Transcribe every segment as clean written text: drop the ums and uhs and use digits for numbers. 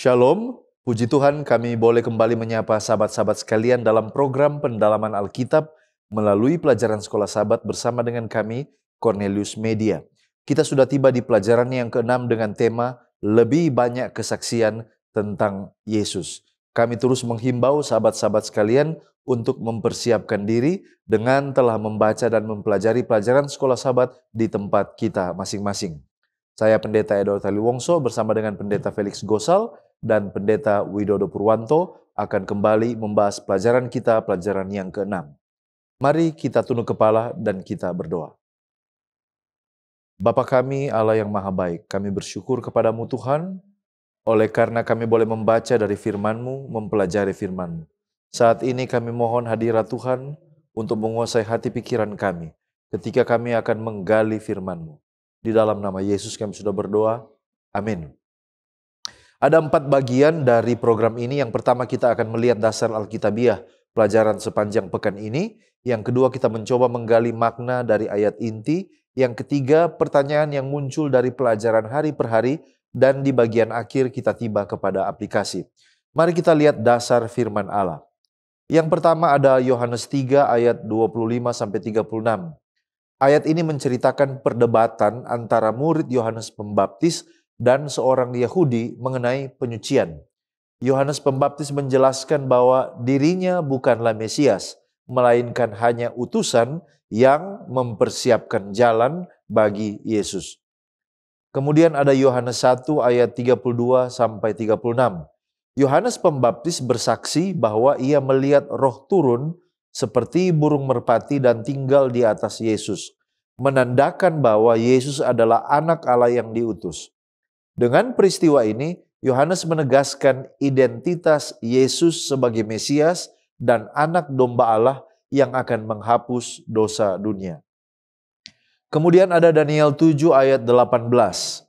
Shalom, puji Tuhan kami boleh kembali menyapa sahabat-sahabat sekalian dalam program pendalaman Alkitab melalui pelajaran Sekolah Sabat bersama dengan kami, Cornelius Media. Kita sudah tiba di pelajaran yang ke-6 dengan tema lebih banyak kesaksian tentang Yesus. Kami terus menghimbau sahabat-sahabat sekalian untuk mempersiapkan diri dengan telah membaca dan mempelajari pelajaran Sekolah Sabat di tempat kita masing-masing. Saya Pendeta Edward Taliwongso bersama dengan Pendeta Felix Gosal dan Pendeta Widodo Purwanto akan kembali membahas pelajaran kita, pelajaran yang ke-6. Mari kita tunduk kepala dan kita berdoa. Bapa kami, Allah yang Maha Baik, kami bersyukur kepadamu Tuhan, oleh karena kami boleh membaca dari firman-Mu, mempelajari firman-Mu. Saat ini kami mohon hadirat Tuhan untuk menguasai hati pikiran kami, ketika kami akan menggali firman-Mu. Di dalam nama Yesus kami sudah berdoa. Amin. Ada 4 bagian dari program ini. Yang pertama kita akan melihat dasar Alkitabiah pelajaran sepanjang pekan ini. Yang kedua kita mencoba menggali makna dari ayat inti. Yang ketiga pertanyaan yang muncul dari pelajaran hari per hari. Dan di bagian akhir kita tiba kepada aplikasi. Mari kita lihat dasar firman Allah. Yang pertama ada Yohanes 3 ayat 25-36. Ayat ini menceritakan perdebatan antara murid Yohanes Pembaptis dan seorang Yahudi mengenai penyucian. Yohanes Pembaptis menjelaskan bahwa dirinya bukanlah Mesias, melainkan hanya utusan yang mempersiapkan jalan bagi Yesus. Kemudian ada Yohanes 1 ayat 32-36. Yohanes Pembaptis bersaksi bahwa ia melihat roh turun seperti burung merpati dan tinggal di atas Yesus, menandakan bahwa Yesus adalah anak Allah yang diutus. Dengan peristiwa ini, Yohanes menegaskan identitas Yesus sebagai Mesias dan anak domba Allah yang akan menghapus dosa dunia. Kemudian ada Daniel 7 ayat 18.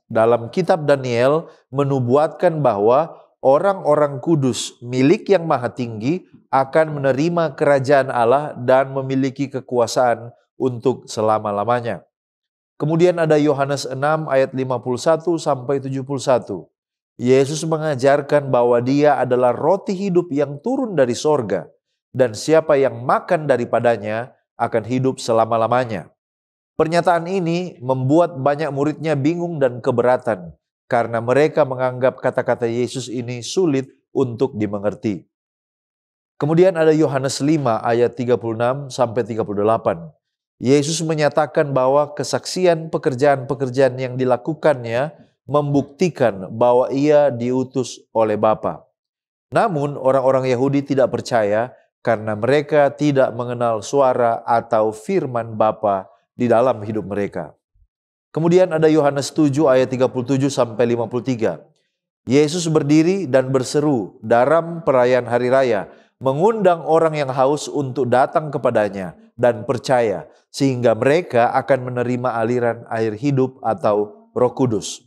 Dalam kitab Daniel menubuatkan bahwa orang-orang kudus milik yang maha tinggi akan menerima kerajaan Allah dan memiliki kekuasaan untuk selama-lamanya. Kemudian ada Yohanes 6 ayat 51-71. Yesus mengajarkan bahwa dia adalah roti hidup yang turun dari sorga, dan siapa yang makan daripadanya akan hidup selama-lamanya. Pernyataan ini membuat banyak muridnya bingung dan keberatan, karena mereka menganggap kata-kata Yesus ini sulit untuk dimengerti. Kemudian ada Yohanes 5 ayat 36-38. Yesus menyatakan bahwa kesaksian pekerjaan-pekerjaan yang dilakukannya membuktikan bahwa ia diutus oleh Bapa. Namun orang-orang Yahudi tidak percaya karena mereka tidak mengenal suara atau firman Bapa di dalam hidup mereka. Kemudian ada Yohanes 7 ayat 37-53. Yesus berdiri dan berseru dalam perayaan hari raya, mengundang orang yang haus untuk datang kepadanya dan percaya, sehingga mereka akan menerima aliran air hidup atau Roh Kudus.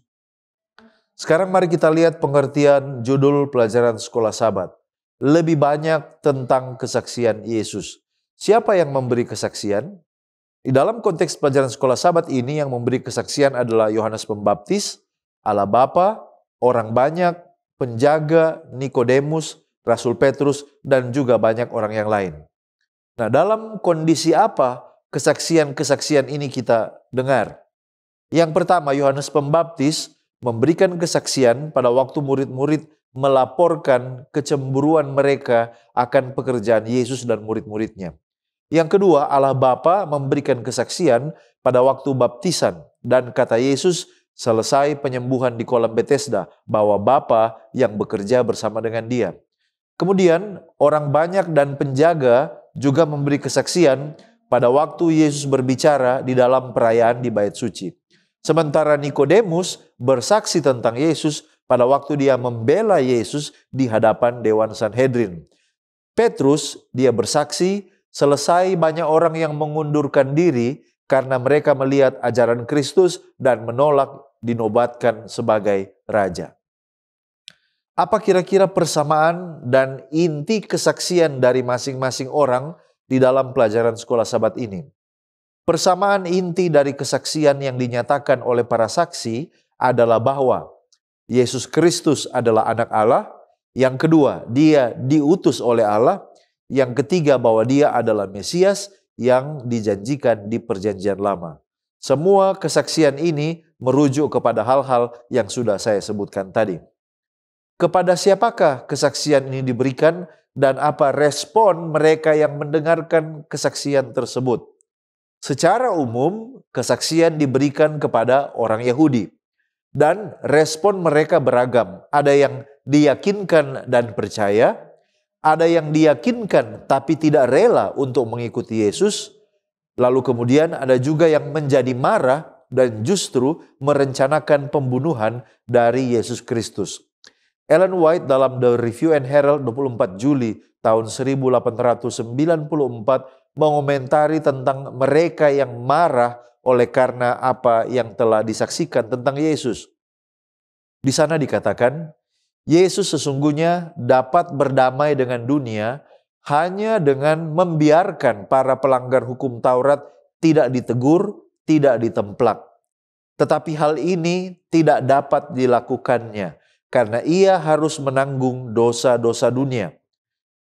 Sekarang mari kita lihat pengertian judul pelajaran Sekolah Sabat. Lebih banyak tentang kesaksian Yesus. Siapa yang memberi kesaksian? Di dalam konteks pelajaran Sekolah Sabat ini yang memberi kesaksian adalah Yohanes Pembaptis, Allah Bapa, orang banyak, penjaga, Nikodemus, Rasul Petrus, dan juga banyak orang yang lain. Nah, dalam kondisi apa kesaksian-kesaksian ini kita dengar? Yang pertama, Yohanes Pembaptis memberikan kesaksian pada waktu murid-murid melaporkan kecemburuan mereka akan pekerjaan Yesus dan murid-muridnya. Yang kedua, Allah Bapa memberikan kesaksian pada waktu baptisan dan kata Yesus selesai penyembuhan di kolam Bethesda bahwa Bapa yang bekerja bersama dengan dia. Kemudian orang banyak dan penjaga juga memberi kesaksian pada waktu Yesus berbicara di dalam perayaan di Bait Suci. Sementara Nikodemus bersaksi tentang Yesus pada waktu dia membela Yesus di hadapan Dewan Sanhedrin. Petrus, dia bersaksi selesai banyak orang yang mengundurkan diri karena mereka melihat ajaran Kristus dan menolak dinobatkan sebagai raja. Apa kira-kira persamaan dan inti kesaksian dari masing-masing orang di dalam pelajaran Sekolah Sabat ini? Persamaan inti dari kesaksian yang dinyatakan oleh para saksi adalah bahwa Yesus Kristus adalah anak Allah. Yang kedua, dia diutus oleh Allah. Yang ketiga, bahwa dia adalah Mesias yang dijanjikan di Perjanjian Lama. Semua kesaksian ini merujuk kepada hal-hal yang sudah saya sebutkan tadi. Kepada siapakah kesaksian ini diberikan dan apa respon mereka yang mendengarkan kesaksian tersebut? Secara umum, kesaksian diberikan kepada orang Yahudi dan respon mereka beragam. Ada yang diyakinkan dan percaya, ada yang diyakinkan tapi tidak rela untuk mengikuti Yesus. Lalu kemudian ada juga yang menjadi marah dan justru merencanakan pembunuhan dari Yesus Kristus. Ellen White dalam The Review and Herald 24 Juli tahun 1894 mengomentari tentang mereka yang marah oleh karena apa yang telah disaksikan tentang Yesus. Di sana dikatakan, Yesus sesungguhnya dapat berdamai dengan dunia hanya dengan membiarkan para pelanggar hukum Taurat tidak ditegur, tidak ditemplak. Tetapi hal ini tidak dapat dilakukannya karena ia harus menanggung dosa-dosa dunia.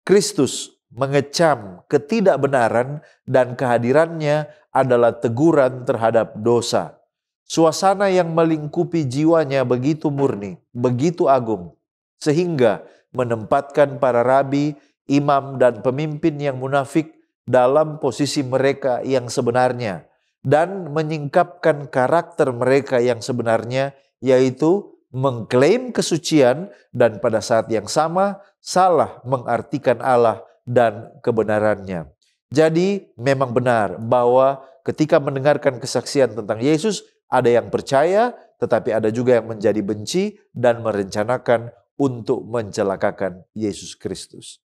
Kristus mengecam ketidakbenaran dan kehadirannya adalah teguran terhadap dosa. Suasana yang melingkupi jiwanya begitu murni, begitu agung, sehingga menempatkan para rabi, imam dan pemimpin yang munafik dalam posisi mereka yang sebenarnya dan menyingkapkan karakter mereka yang sebenarnya, yaitu mengklaim kesucian dan pada saat yang sama salah mengartikan Allah dan kebenarannya. Jadi memang benar bahwa ketika mendengarkan kesaksian tentang Yesus, ada yang percaya tetapi ada juga yang menjadi benci dan merencanakan untuk mencelakakan Yesus Kristus.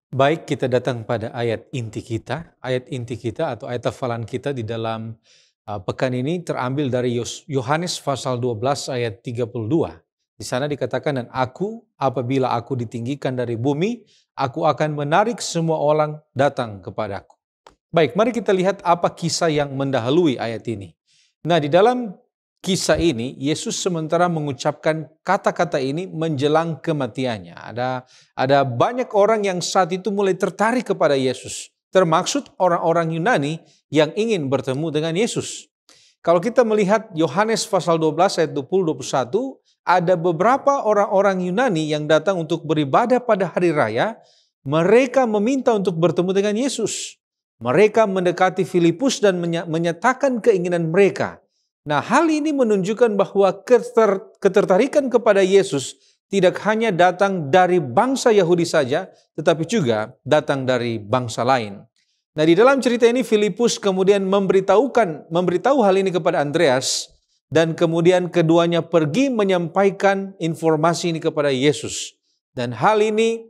Baik, kita datang pada ayat inti kita. Ayat inti kita atau ayat hafalan kita di dalam pekan ini terambil dari Yohanes pasal 12 ayat 32. Di sana dikatakan, dan apabila aku ditinggikan dari bumi, aku akan menarik semua orang datang kepadaku. Baik, mari kita lihat apa kisah yang mendahului ayat ini. Nah, di dalam kisah ini, Yesus sementara mengucapkan kata-kata ini menjelang kematiannya. Ada banyak orang yang saat itu mulai tertarik kepada Yesus, termaksud orang-orang Yunani yang ingin bertemu dengan Yesus. Kalau kita melihat Yohanes pasal 12 ayat 20-21, ada beberapa orang-orang Yunani yang datang untuk beribadah pada hari raya. Mereka meminta untuk bertemu dengan Yesus. Mereka mendekati Filipus dan menyatakan keinginan mereka. Nah, hal ini menunjukkan bahwa ketertarikan kepada Yesus tidak hanya datang dari bangsa Yahudi saja, tetapi juga datang dari bangsa lain. Nah, di dalam cerita ini Filipus kemudian memberitahu hal ini kepada Andreas, dan kemudian keduanya pergi menyampaikan informasi ini kepada Yesus. Dan hal ini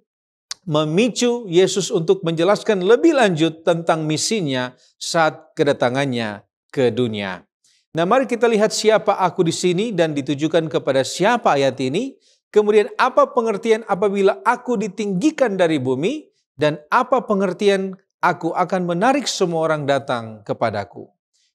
memicu Yesus untuk menjelaskan lebih lanjut tentang misinya saat kedatangannya ke dunia. Nah, mari kita lihat siapa aku di sini dan ditujukan kepada siapa ayat ini. Kemudian apa pengertian apabila aku ditinggikan dari bumi, dan apa pengertian aku akan menarik semua orang datang kepadaku.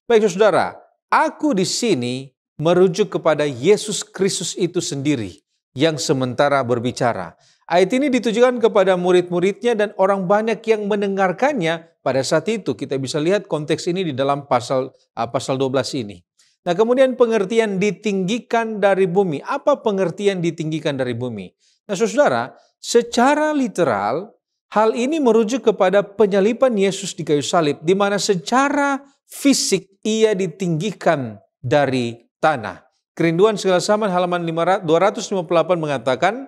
Baik saudara, aku di sini merujuk kepada Yesus Kristus itu sendiri yang sementara berbicara. Ayat ini ditujukan kepada murid-muridnya dan orang banyak yang mendengarkannya pada saat itu. Kita bisa lihat konteks ini di dalam pasal 12 ini. Nah, kemudian pengertian ditinggikan dari bumi. Apa pengertian ditinggikan dari bumi? Nah, saudara, secara literal, hal ini merujuk kepada penyaliban Yesus di kayu salib, di mana secara fisik ia ditinggikan dari tanah. Kerinduan segala zaman halaman 258 mengatakan,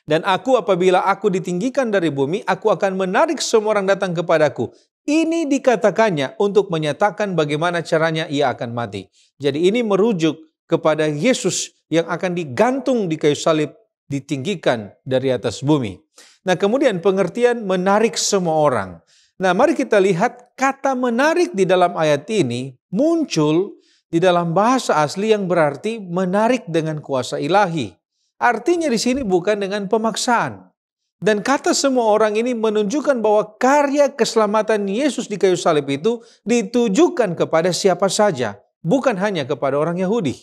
dan apabila aku ditinggikan dari bumi, aku akan menarik semua orang datang kepadaku. Ini dikatakannya untuk menyatakan bagaimana caranya ia akan mati. Jadi ini merujuk kepada Yesus yang akan digantung di kayu salib, ditinggikan dari atas bumi. Nah, kemudian pengertian menarik semua orang. Nah, mari kita lihat kata menarik di dalam ayat ini muncul di dalam bahasa asli yang berarti menarik dengan kuasa ilahi. Artinya di sini bukan dengan pemaksaan. Dan kata semua orang ini menunjukkan bahwa karya keselamatan Yesus di kayu salib itu ditujukan kepada siapa saja, bukan hanya kepada orang Yahudi.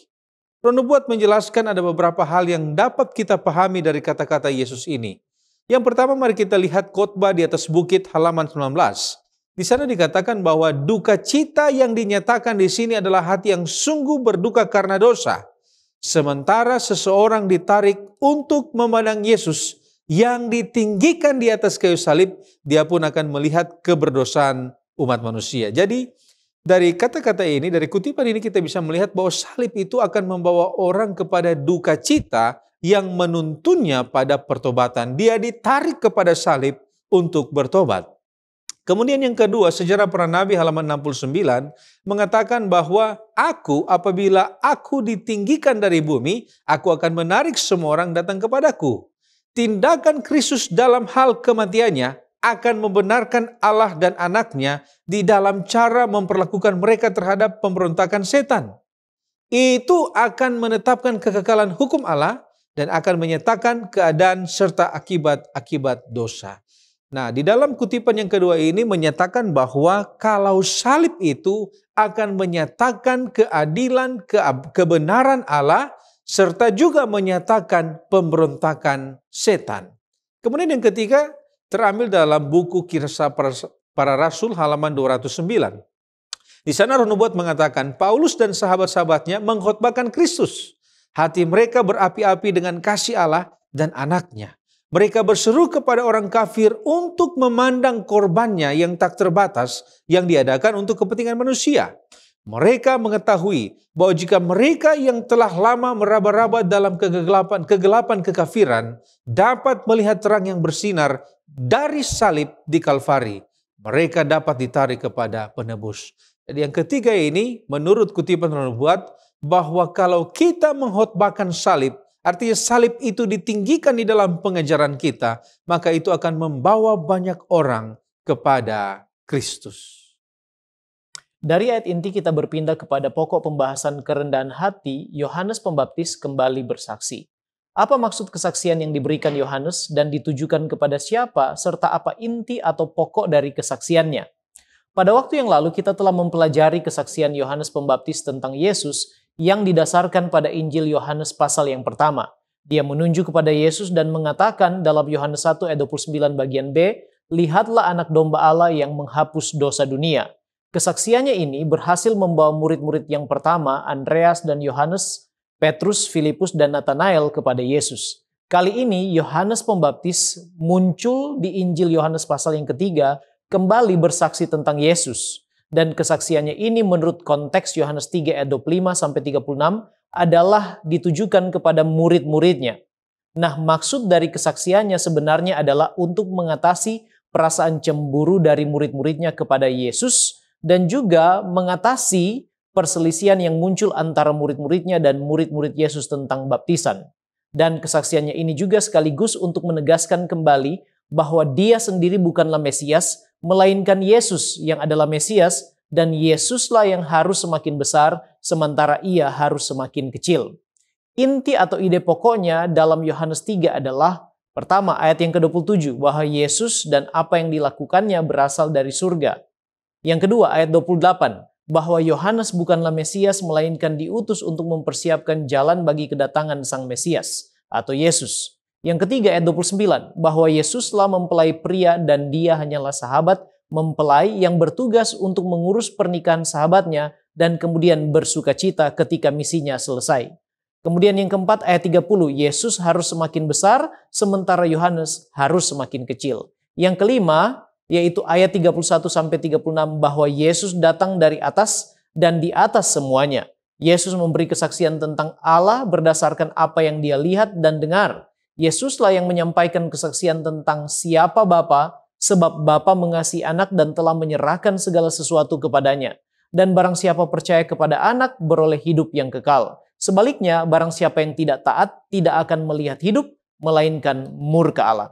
Roh nubuat menjelaskan ada beberapa hal yang dapat kita pahami dari kata-kata Yesus ini. Yang pertama, mari kita lihat khotbah di atas bukit halaman 19. Di sana dikatakan bahwa duka cita yang dinyatakan di sini adalah hati yang sungguh berduka karena dosa. Sementara seseorang ditarik untuk memandang Yesus yang ditinggikan di atas kayu salib, dia pun akan melihat keberdosaan umat manusia. Jadi, dari kata-kata ini, dari kutipan ini kita bisa melihat bahwa salib itu akan membawa orang kepada duka cita yang menuntunnya pada pertobatan. Dia ditarik kepada salib untuk bertobat. Kemudian yang kedua, sejarah para nabi halaman 69 mengatakan bahwa apabila aku ditinggikan dari bumi, aku akan menarik semua orang datang kepadaku. Tindakan Kristus dalam hal kematiannya akan membenarkan Allah dan anaknya di dalam cara memperlakukan mereka terhadap pemberontakan setan. Itu akan menetapkan kekekalan hukum Allah dan akan menyatakan keadaan serta akibat-akibat dosa. Nah, di dalam kutipan yang kedua ini menyatakan bahwa kalau salib itu akan menyatakan keadilan, kebenaran Allah, serta juga menyatakan pemberontakan setan. Kemudian yang ketiga, terambil dalam buku Kisah Para Rasul halaman 209. Di sana Roh Nubuat mengatakan, Paulus dan sahabat-sahabatnya mengkhotbahkan Kristus. Hati mereka berapi-api dengan kasih Allah dan anaknya. Mereka berseru kepada orang kafir untuk memandang korbannya yang tak terbatas yang diadakan untuk kepentingan manusia. Mereka mengetahui bahwa jika mereka yang telah lama meraba-raba dalam kegelapan kekafiran dapat melihat terang yang bersinar dari salib di Kalvari, mereka dapat ditarik kepada penebus. Jadi yang ketiga ini menurut kutipan Roh Nubuat bahwa kalau kita mengkhotbahkan salib, artinya salib itu ditinggikan di dalam pengajaran kita, maka itu akan membawa banyak orang kepada Kristus. Dari ayat inti kita berpindah kepada pokok pembahasan kerendahan hati. Yohanes Pembaptis kembali bersaksi. Apa maksud kesaksian yang diberikan Yohanes dan ditujukan kepada siapa, serta apa inti atau pokok dari kesaksiannya? Pada waktu yang lalu kita telah mempelajari kesaksian Yohanes Pembaptis tentang Yesus yang didasarkan pada Injil Yohanes pasal yang pertama. Dia menunjuk kepada Yesus dan mengatakan dalam Yohanes 1 ayat 29 bagian B, "Lihatlah anak domba Allah yang menghapus dosa dunia." Kesaksiannya ini berhasil membawa murid-murid yang pertama, Andreas dan Yohanes, Petrus, Filipus, dan Nathanael kepada Yesus. Kali ini Yohanes Pembaptis muncul di Injil Yohanes pasal yang ketiga, kembali bersaksi tentang Yesus. Dan kesaksiannya ini menurut konteks Yohanes 3 ayat 25-36 adalah ditujukan kepada murid-muridnya. Nah, maksud dari kesaksiannya sebenarnya adalah untuk mengatasi perasaan cemburu dari murid-muridnya kepada Yesus, dan juga mengatasi perselisihan yang muncul antara murid-muridnya dan murid-murid Yesus tentang baptisan. Dan kesaksiannya ini juga sekaligus untuk menegaskan kembali bahwa dia sendiri bukanlah Mesias, melainkan Yesus yang adalah Mesias, dan Yesuslah yang harus semakin besar, sementara ia harus semakin kecil. Inti atau ide pokoknya dalam Yohanes 3 adalah, pertama, ayat yang ke-27, bahwa Yesus dan apa yang dilakukannya berasal dari surga. Yang kedua, ayat 28, bahwa Yohanes bukanlah Mesias, melainkan diutus untuk mempersiapkan jalan bagi kedatangan Sang Mesias, atau Yesus. Yang ketiga, ayat 29, bahwa Yesuslah mempelai pria dan dia hanyalah sahabat mempelai yang bertugas untuk mengurus pernikahan sahabatnya dan kemudian bersuka cita ketika misinya selesai. Kemudian yang keempat, ayat 30, Yesus harus semakin besar, sementara Yohanes harus semakin kecil. Yang kelima, yaitu ayat 31-36, bahwa Yesus datang dari atas dan di atas semuanya. Yesus memberi kesaksian tentang Allah berdasarkan apa yang dia lihat dan dengar. Yesuslah yang menyampaikan kesaksian tentang siapa Bapa, sebab Bapa mengasihi anak dan telah menyerahkan segala sesuatu kepadanya. Dan barang siapa percaya kepada anak beroleh hidup yang kekal. Sebaliknya, barang siapa yang tidak taat tidak akan melihat hidup, melainkan murka Allah.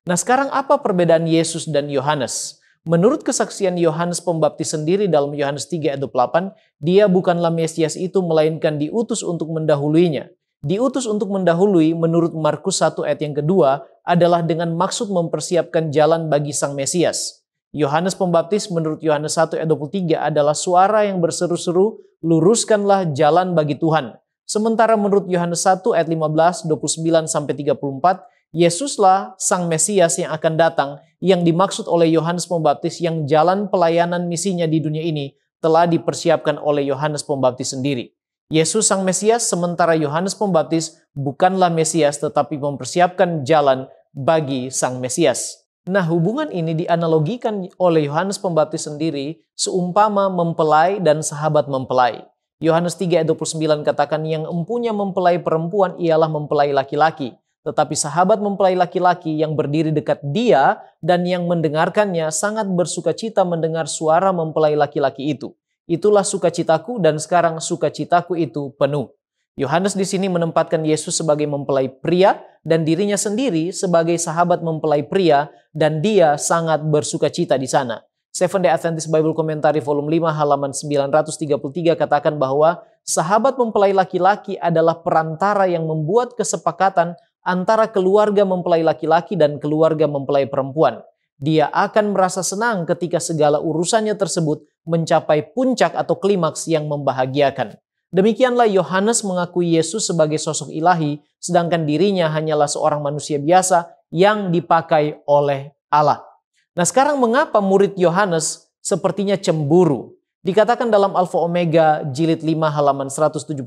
Nah, sekarang apa perbedaan Yesus dan Yohanes? Menurut kesaksian Yohanes Pembaptis sendiri dalam Yohanes 3 ayat 28, dia bukanlah Mesias itu melainkan diutus untuk mendahuluinya. Diutus untuk mendahului menurut Markus 1 ayat yang kedua adalah dengan maksud mempersiapkan jalan bagi Sang Mesias. Yohanes Pembaptis menurut Yohanes 1 ayat 23 adalah suara yang berseru-seru, "Luruskanlah jalan bagi Tuhan." Sementara menurut Yohanes 1 ayat 15, 29 sampai 34, Yesuslah Sang Mesias yang akan datang, yang dimaksud oleh Yohanes Pembaptis, yang jalan pelayanan misinya di dunia ini telah dipersiapkan oleh Yohanes Pembaptis sendiri. Yesus Sang Mesias, sementara Yohanes Pembaptis bukanlah Mesias tetapi mempersiapkan jalan bagi Sang Mesias. Nah, hubungan ini dianalogikan oleh Yohanes Pembaptis sendiri seumpama mempelai dan sahabat mempelai. Yohanes 3 ayat 29 katakan, yang empunya mempelai perempuan ialah mempelai laki-laki. Tetapi sahabat mempelai laki-laki yang berdiri dekat dia dan yang mendengarkannya sangat bersukacita mendengar suara mempelai laki-laki itu. Itulah sukacitaku dan sekarang sukacitaku itu penuh. Yohanes di sini menempatkan Yesus sebagai mempelai pria dan dirinya sendiri sebagai sahabat mempelai pria, dan dia sangat bersukacita di sana. Seventh-day Adventist Bible Commentary volume 5 halaman 933 katakan bahwa sahabat mempelai laki-laki adalah perantara yang membuat kesepakatan antara keluarga mempelai laki-laki dan keluarga mempelai perempuan. Dia akan merasa senang ketika segala urusannya tersebut mencapai puncak atau klimaks yang membahagiakan. Demikianlah Yohanes mengakui Yesus sebagai sosok ilahi, sedangkan dirinya hanyalah seorang manusia biasa yang dipakai oleh Allah. Nah, sekarang mengapa murid Yohanes sepertinya cemburu? Dikatakan dalam Alfa Omega jilid 5 halaman 179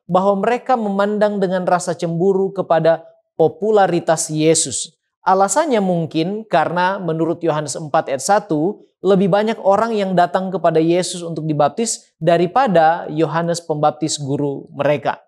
bahwa mereka memandang dengan rasa cemburu kepada popularitas Yesus. Alasannya mungkin karena menurut Yohanes 4 ayat 1, lebih banyak orang yang datang kepada Yesus untuk dibaptis daripada Yohanes Pembaptis guru mereka.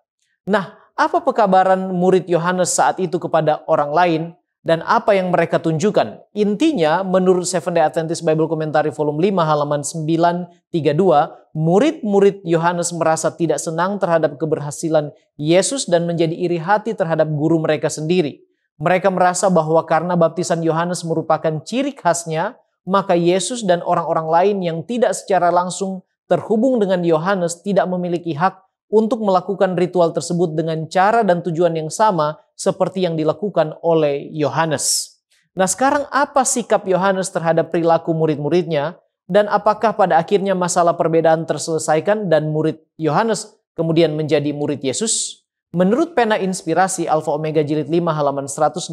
Nah, apa pekabaran murid Yohanes saat itu kepada orang lain dan apa yang mereka tunjukkan? Intinya, menurut Seventh-day Adventist Bible Commentary volume 5 halaman 932, murid-murid Yohanes merasa tidak senang terhadap keberhasilan Yesus dan menjadi iri hati terhadap guru mereka sendiri. Mereka merasa bahwa karena baptisan Yohanes merupakan ciri khasnya, maka Yesus dan orang-orang lain yang tidak secara langsung terhubung dengan Yohanes tidak memiliki hak untuk melakukan ritual tersebut dengan cara dan tujuan yang sama seperti yang dilakukan oleh Yohanes. Nah, sekarang apa sikap Yohanes terhadap perilaku murid-muridnya, dan apakah pada akhirnya masalah perbedaan terselesaikan dan murid Yohanes kemudian menjadi murid Yesus? Menurut pena inspirasi Alfa Omega jilid 5 halaman 180,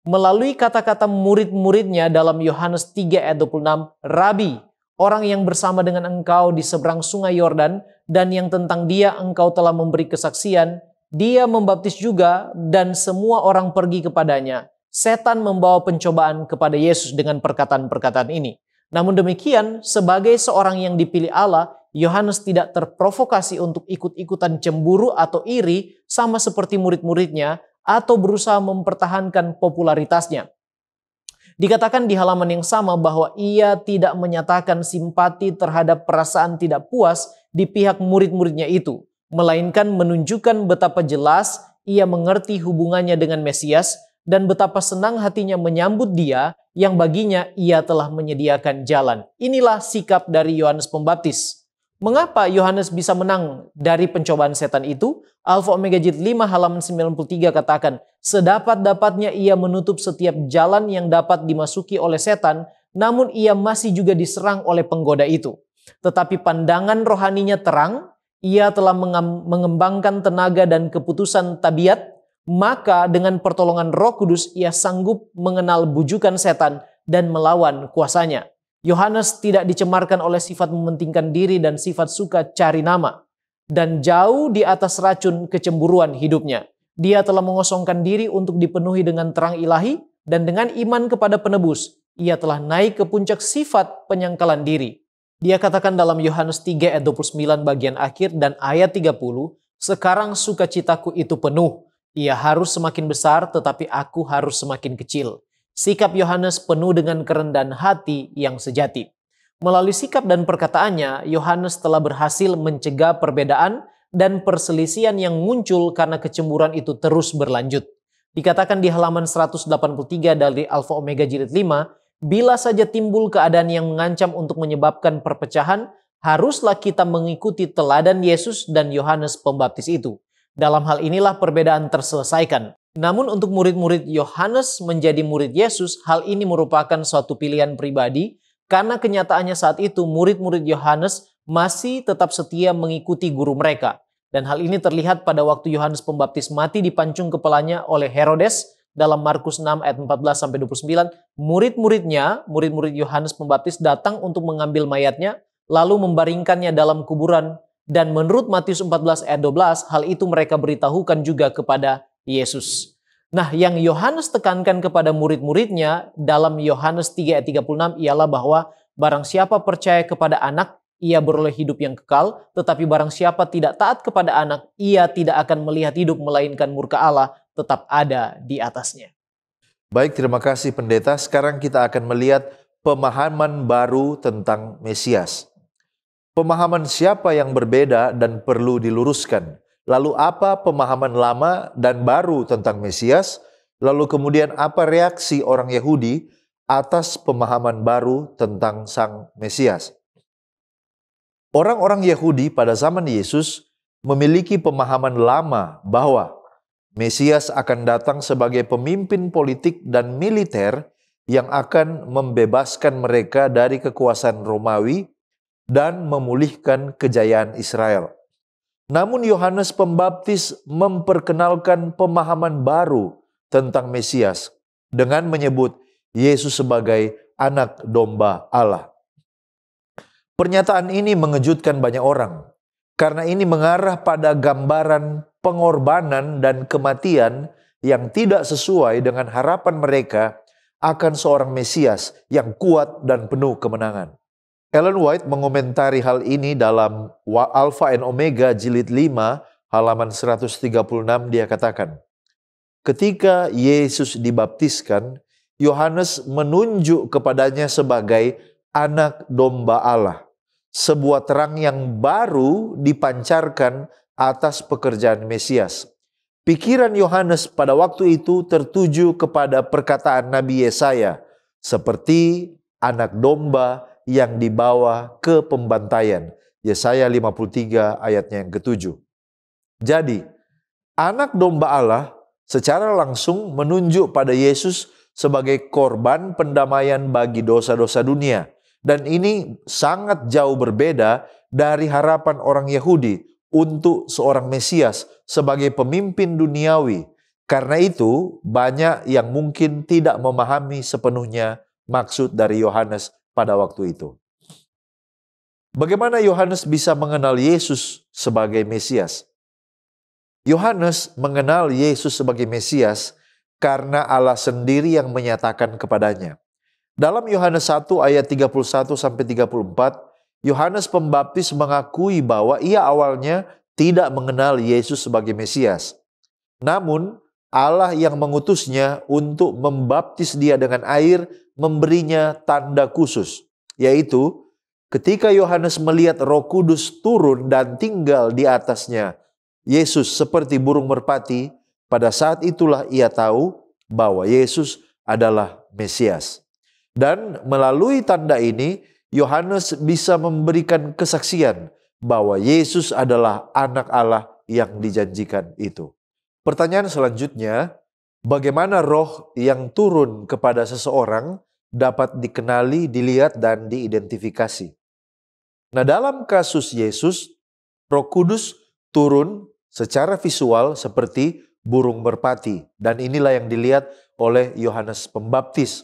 melalui kata-kata murid-muridnya dalam Yohanes 3 ayat 26, Rabi, orang yang bersama dengan engkau di seberang sungai Yordan dan yang tentang dia engkau telah memberi kesaksian, dia membaptis juga dan semua orang pergi kepadanya. Setan membawa pencobaan kepada Yesus dengan perkataan-perkataan ini. Namun demikian, sebagai seorang yang dipilih Allah, Yohanes tidak terprovokasi untuk ikut-ikutan cemburu atau iri sama seperti murid-muridnya atau berusaha mempertahankan popularitasnya. Dikatakan di halaman yang sama bahwa ia tidak menyatakan simpati terhadap perasaan tidak puas di pihak murid-muridnya itu, melainkan menunjukkan betapa jelas ia mengerti hubungannya dengan Mesias dan betapa senang hatinya menyambut dia yang baginya ia telah menyediakan jalan. Inilah sikap dari Yohanes Pembaptis. Mengapa Yohanes bisa menang dari pencobaan setan itu? Alfa Omega jilid 5 halaman 93 katakan, sedapat-dapatnya ia menutup setiap jalan yang dapat dimasuki oleh setan, namun ia masih juga diserang oleh penggoda itu. Tetapi pandangan rohaninya terang, ia telah mengembangkan tenaga dan keputusan tabiat, maka dengan pertolongan Roh Kudus ia sanggup mengenal bujukan setan dan melawan kuasanya. Yohanes tidak dicemarkan oleh sifat mementingkan diri dan sifat suka cari nama. Dan jauh di atas racun kecemburuan hidupnya. Dia telah mengosongkan diri untuk dipenuhi dengan terang ilahi dan dengan iman kepada penebus. Ia telah naik ke puncak sifat penyangkalan diri. Dia katakan dalam Yohanes 3 ayat 29 bagian akhir dan ayat 30, sekarang sukacitaku itu penuh. Ia harus semakin besar tetapi aku harus semakin kecil. Sikap Yohanes penuh dengan kerendahan hati yang sejati. Melalui sikap dan perkataannya, Yohanes telah berhasil mencegah perbedaan dan perselisihan yang muncul karena kecemburuan itu terus berlanjut. Dikatakan di halaman 183 dari Alfa Omega jilid 5, bila saja timbul keadaan yang mengancam untuk menyebabkan perpecahan, haruslah kita mengikuti teladan Yesus dan Yohanes Pembaptis itu. Dalam hal inilah perbedaan terselesaikan. Namun untuk murid-murid Yohanes menjadi murid Yesus, hal ini merupakan suatu pilihan pribadi karena kenyataannya saat itu murid-murid Yohanes masih tetap setia mengikuti guru mereka. Dan hal ini terlihat pada waktu Yohanes Pembaptis mati dipancung kepalanya oleh Herodes dalam Markus 6 ayat 14-29. Murid-murid Yohanes Pembaptis datang untuk mengambil mayatnya, lalu membaringkannya dalam kuburan. Dan menurut Matius 14 ayat 12, hal itu mereka beritahukan juga kepada Yesus. Nah, yang Yohanes tekankan kepada murid-muridnya dalam Yohanes 3 ayat 36 ialah bahwa barang siapa percaya kepada anak, ia beroleh hidup yang kekal, tetapi barang siapa tidak taat kepada anak, ia tidak akan melihat hidup melainkan murka Allah tetap ada di atasnya. Baik, terima kasih pendeta. Sekarang kita akan melihat pemahaman baru tentang Mesias. Pemahaman siapa yang berbeda dan perlu diluruskan? Lalu apa pemahaman lama dan baru tentang Mesias? Lalu kemudian apa reaksi orang Yahudi atas pemahaman baru tentang Sang Mesias? Orang-orang Yahudi pada zaman Yesus memiliki pemahaman lama bahwa Mesias akan datang sebagai pemimpin politik dan militer yang akan membebaskan mereka dari kekuasaan Romawi dan memulihkan kejayaan Israel. Namun Yohanes Pembaptis memperkenalkan pemahaman baru tentang Mesias dengan menyebut Yesus sebagai anak domba Allah. Pernyataan ini mengejutkan banyak orang karena ini mengarah pada gambaran pengorbanan dan kematian yang tidak sesuai dengan harapan mereka akan seorang Mesias yang kuat dan penuh kemenangan. Ellen White mengomentari hal ini dalam Alpha and Omega jilid 5 halaman 136. Dia katakan, ketika Yesus dibaptiskan, Yohanes menunjuk kepadanya sebagai anak domba Allah. Sebuah terang yang baru dipancarkan atas pekerjaan Mesias. Pikiran Yohanes pada waktu itu tertuju kepada perkataan Nabi Yesaya, seperti anak domba yang dibawa ke pembantaian. Yesaya 53 ayatnya yang ke-7. Jadi, anak domba Allah secara langsung menunjuk pada Yesus sebagai korban pendamaian bagi dosa-dosa dunia. Dan ini sangat jauh berbeda dari harapan orang Yahudi untuk seorang Mesias sebagai pemimpin duniawi. Karena itu, banyak yang mungkin tidak memahami sepenuhnya maksud dari Yohanes pada waktu itu. Bagaimana Yohanes bisa mengenal Yesus sebagai Mesias? Yohanes mengenal Yesus sebagai Mesias karena Allah sendiri yang menyatakan kepadanya. Dalam Yohanes 1 ayat 31-34, Yohanes Pembaptis mengakui bahwa ia awalnya tidak mengenal Yesus sebagai Mesias. Namun, Allah yang mengutusnya untuk membaptis dia dengan air memberinya tanda khusus, yaitu ketika Yohanes melihat Roh Kudus turun dan tinggal di atasnya Yesus seperti burung merpati, pada saat itulah ia tahu bahwa Yesus adalah Mesias. Dan melalui tanda ini, Yohanes bisa memberikan kesaksian bahwa Yesus adalah anak Allah yang dijanjikan itu. Pertanyaan selanjutnya, bagaimana roh yang turun kepada seseorang dapat dikenali, dilihat, dan diidentifikasi? Nah, dalam kasus Yesus, Roh Kudus turun secara visual seperti burung merpati. Dan inilah yang dilihat oleh Yohanes Pembaptis.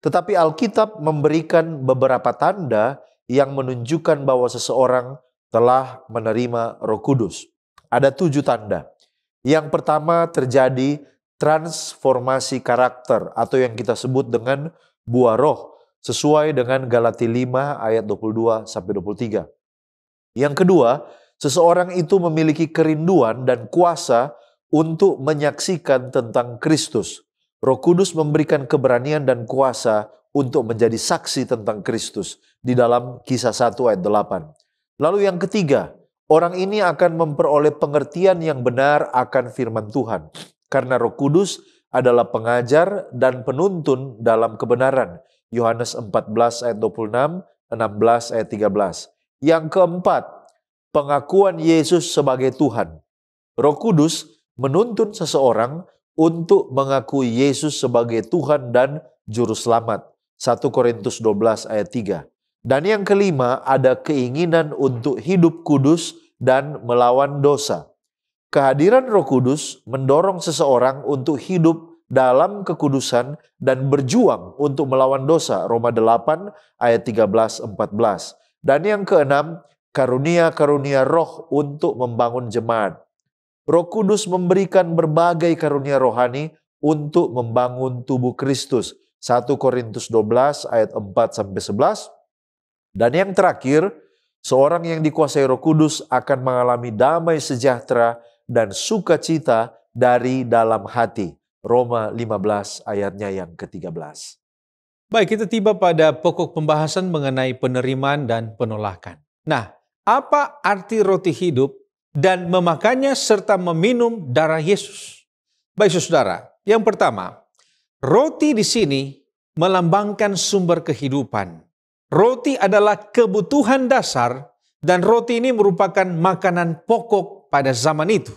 Tetapi Alkitab memberikan beberapa tanda yang menunjukkan bahwa seseorang telah menerima Roh Kudus. Ada 7 tanda. Yang pertama terjadi transformasi karakter atau yang kita sebut dengan buah roh sesuai dengan Galati 5 ayat 22-23. Yang kedua, seseorang itu memiliki kerinduan dan kuasa untuk menyaksikan tentang Kristus. Roh Kudus memberikan keberanian dan kuasa untuk menjadi saksi tentang Kristus di dalam Kisah 1 ayat 8. Lalu yang ketiga, orang ini akan memperoleh pengertian yang benar akan firman Tuhan. Karena Roh Kudus adalah pengajar dan penuntun dalam kebenaran. Yohanes 14 ayat 26, 16 ayat 13. Yang keempat, pengakuan Yesus sebagai Tuhan. Roh Kudus menuntun seseorang untuk mengakui Yesus sebagai Tuhan dan Juru Selamat. 1 Korintus 12 ayat 3. Dan yang kelima, ada keinginan untuk hidup kudus dan melawan dosa. Kehadiran Roh Kudus mendorong seseorang untuk hidup dalam kekudusan dan berjuang untuk melawan dosa. Roma 8 ayat 13-14. Dan yang keenam, karunia-karunia roh untuk membangun jemaat. Roh Kudus memberikan berbagai karunia rohani untuk membangun tubuh Kristus. 1 Korintus 12 ayat 4-11. Dan yang terakhir, seorang yang dikuasai Roh Kudus akan mengalami damai sejahtera dan sukacita dari dalam hati. Roma 15 ayatnya yang ke-13. Baik, kita tiba pada pokok pembahasan mengenai penerimaan dan penolakan. Nah, apa arti roti hidup dan memakannya serta meminum darah Yesus? Baik saudara, yang pertama, roti di sini melambangkan sumber kehidupan. Roti adalah kebutuhan dasar dan roti ini merupakan makanan pokok pada zaman itu.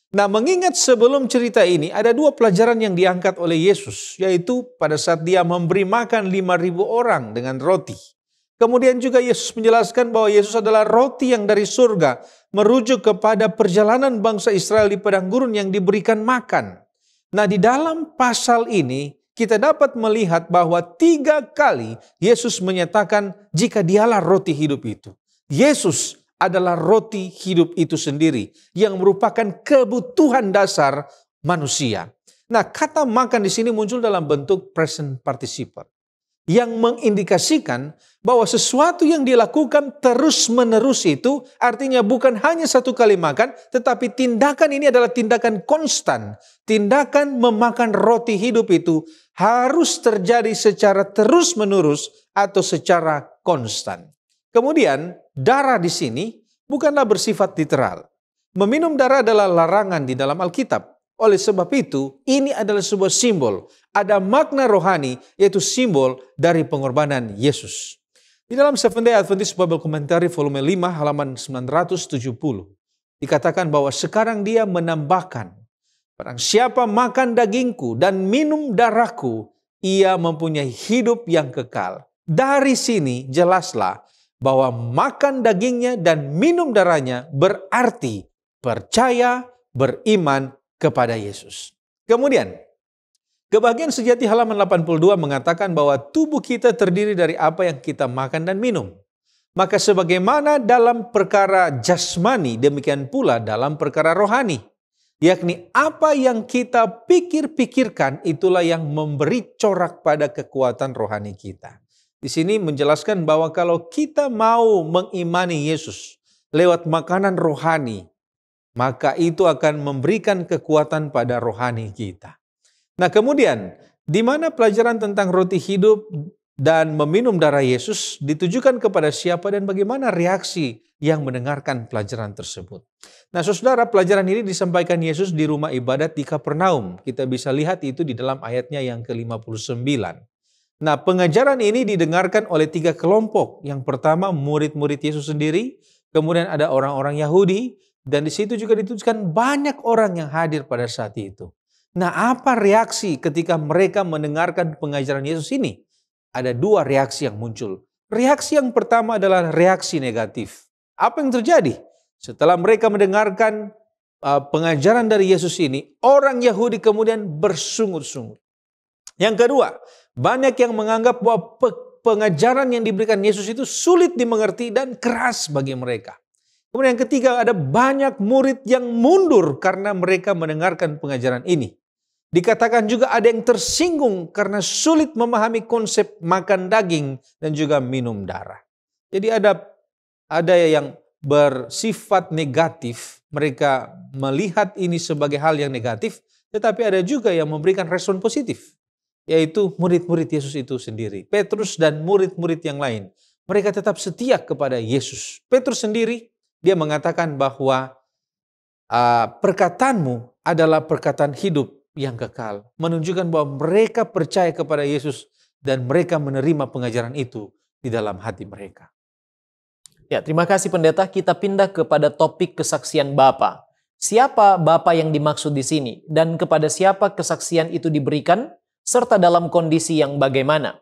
Nah, mengingat sebelum cerita ini ada dua pelajaran yang diangkat oleh Yesus, yaitu pada saat dia memberi makan 5.000 orang dengan roti. Kemudian juga Yesus menjelaskan bahwa Yesus adalah roti yang dari surga, merujuk kepada perjalanan bangsa Israel di padang gurun yang diberikan makan. Nah, di dalam pasal ini kita dapat melihat bahwa 3 kali Yesus menyatakan jika dialah roti hidup itu. Yesus adalah roti hidup itu sendiri yang merupakan kebutuhan dasar manusia. Nah, kata makan di sini muncul dalam bentuk present participle yang mengindikasikan bahwa sesuatu yang dilakukan terus-menerus itu artinya bukan hanya 1 kali makan, tetapi tindakan ini adalah tindakan konstan. Tindakan memakan roti hidup itu harus terjadi secara terus-menerus atau secara konstan. Kemudian, darah di sini bukanlah bersifat literal. Meminum darah adalah larangan di dalam Alkitab. Oleh sebab itu, ini adalah sebuah simbol. Ada makna rohani, yaitu simbol dari pengorbanan Yesus. Di dalam Seventh-day Adventist Bible Commentary volume 5 halaman 970, dikatakan bahwa sekarang dia menambahkan, barang siapa makan dagingku dan minum darahku, ia mempunyai hidup yang kekal. Dari sini jelaslah bahwa makan dagingnya dan minum darahnya berarti percaya, beriman kepada Yesus. Kemudian, kebahagiaan sejati halaman 82 mengatakan bahwa tubuh kita terdiri dari apa yang kita makan dan minum. Maka sebagaimana dalam perkara jasmani, demikian pula dalam perkara rohani. Yakni apa yang kita pikir-pikirkan itulah yang memberi corak pada kekuatan rohani kita. Di sini menjelaskan bahwa kalau kita mau mengimani Yesus lewat makanan rohani, maka itu akan memberikan kekuatan pada rohani kita. Nah, kemudian di mana pelajaran tentang roti hidup dan meminum darah Yesus ditujukan kepada siapa dan bagaimana reaksi yang mendengarkan pelajaran tersebut. Nah, saudara, pelajaran ini disampaikan Yesus di rumah ibadat di Kapernaum. Kita bisa lihat itu di dalam ayatnya yang ke-59. Nah, pengajaran ini didengarkan oleh 3 kelompok. Yang pertama, murid-murid Yesus sendiri. Kemudian ada orang-orang Yahudi. Dan di situ juga dituliskan banyak orang yang hadir pada saat itu. Nah, apa reaksi ketika mereka mendengarkan pengajaran Yesus ini? Ada 2 reaksi yang muncul. Reaksi yang pertama adalah reaksi negatif. Apa yang terjadi? Setelah mereka mendengarkan pengajaran dari Yesus ini, orang Yahudi kemudian bersungut-sungut. Yang kedua, banyak yang menganggap bahwa pengajaran yang diberikan Yesus itu sulit dimengerti dan keras bagi mereka. Kemudian yang ketiga, ada banyak murid yang mundur karena mereka mendengarkan pengajaran ini. Dikatakan juga ada yang tersinggung karena sulit memahami konsep makan daging dan juga minum darah. Jadi ada yang bersifat negatif, mereka melihat ini sebagai hal yang negatif, tetapi ada juga yang memberikan respon positif, yaitu murid-murid Yesus itu sendiri. Petrus dan murid-murid yang lain, mereka tetap setia kepada Yesus. Petrus sendiri, dia mengatakan bahwa perkataanmu adalah perkataan hidup yang kekal. Menunjukkan bahwa mereka percaya kepada Yesus dan mereka menerima pengajaran itu di dalam hati mereka. Ya, terima kasih pendeta. Kita pindah kepada topik kesaksian Bapa. Siapa Bapa yang dimaksud di sini? Dan kepada siapa kesaksian itu diberikan? Serta dalam kondisi yang bagaimana?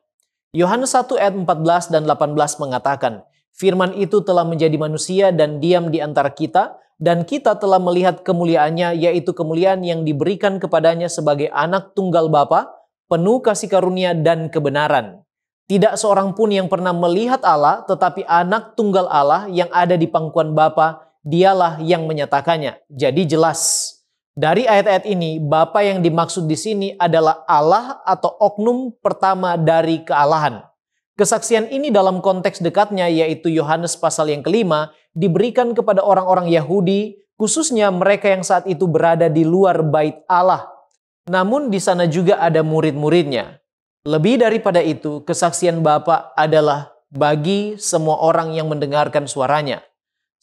Yohanes 1 ayat 14 dan 18 mengatakan, Firman itu telah menjadi manusia dan diam di antara kita, dan kita telah melihat kemuliaannya, yaitu kemuliaan yang diberikan kepadanya sebagai anak tunggal Bapa, penuh kasih karunia dan kebenaran. Tidak seorang pun yang pernah melihat Allah, tetapi anak tunggal Allah yang ada di pangkuan Bapa, dialah yang menyatakannya. Jadi jelas, dari ayat-ayat ini, Bapa yang dimaksud di sini adalah Allah atau oknum pertama dari kealahan. Kesaksian ini dalam konteks dekatnya, yaitu Yohanes pasal yang kelima, diberikan kepada orang-orang Yahudi, khususnya mereka yang saat itu berada di luar bait Allah. Namun di sana juga ada murid-muridnya. Lebih daripada itu, kesaksian Bapa adalah bagi semua orang yang mendengarkan suaranya.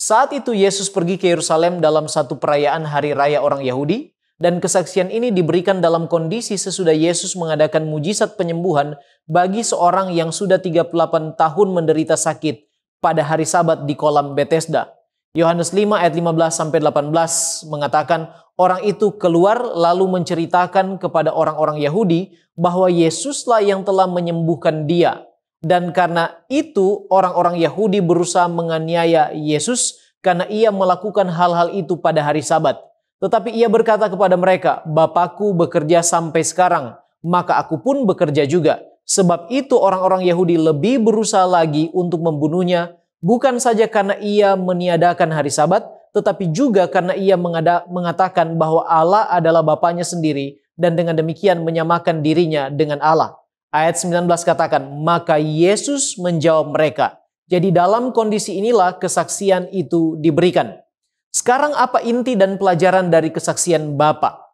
Saat itu Yesus pergi ke Yerusalem dalam satu perayaan hari raya orang Yahudi, dan kesaksian ini diberikan dalam kondisi sesudah Yesus mengadakan mujizat penyembuhan bagi seorang yang sudah 38 tahun menderita sakit pada hari Sabat di kolam Bethesda. Yohanes 5 ayat 15-18 mengatakan, orang itu keluar lalu menceritakan kepada orang-orang Yahudi bahwa Yesuslah yang telah menyembuhkan dia. Dan karena itu orang-orang Yahudi berusaha menganiaya Yesus karena ia melakukan hal-hal itu pada hari Sabat. Tetapi ia berkata kepada mereka, Bapakku bekerja sampai sekarang, maka aku pun bekerja juga. Sebab itu orang-orang Yahudi lebih berusaha lagi untuk membunuhnya, bukan saja karena ia meniadakan hari Sabat, tetapi juga karena ia mengatakan bahwa Allah adalah Bapanya sendiri dan dengan demikian menyamakan dirinya dengan Allah. Ayat 19 katakan, maka Yesus menjawab mereka. Jadi dalam kondisi inilah kesaksian itu diberikan. Sekarang apa inti dan pelajaran dari kesaksian Bapa?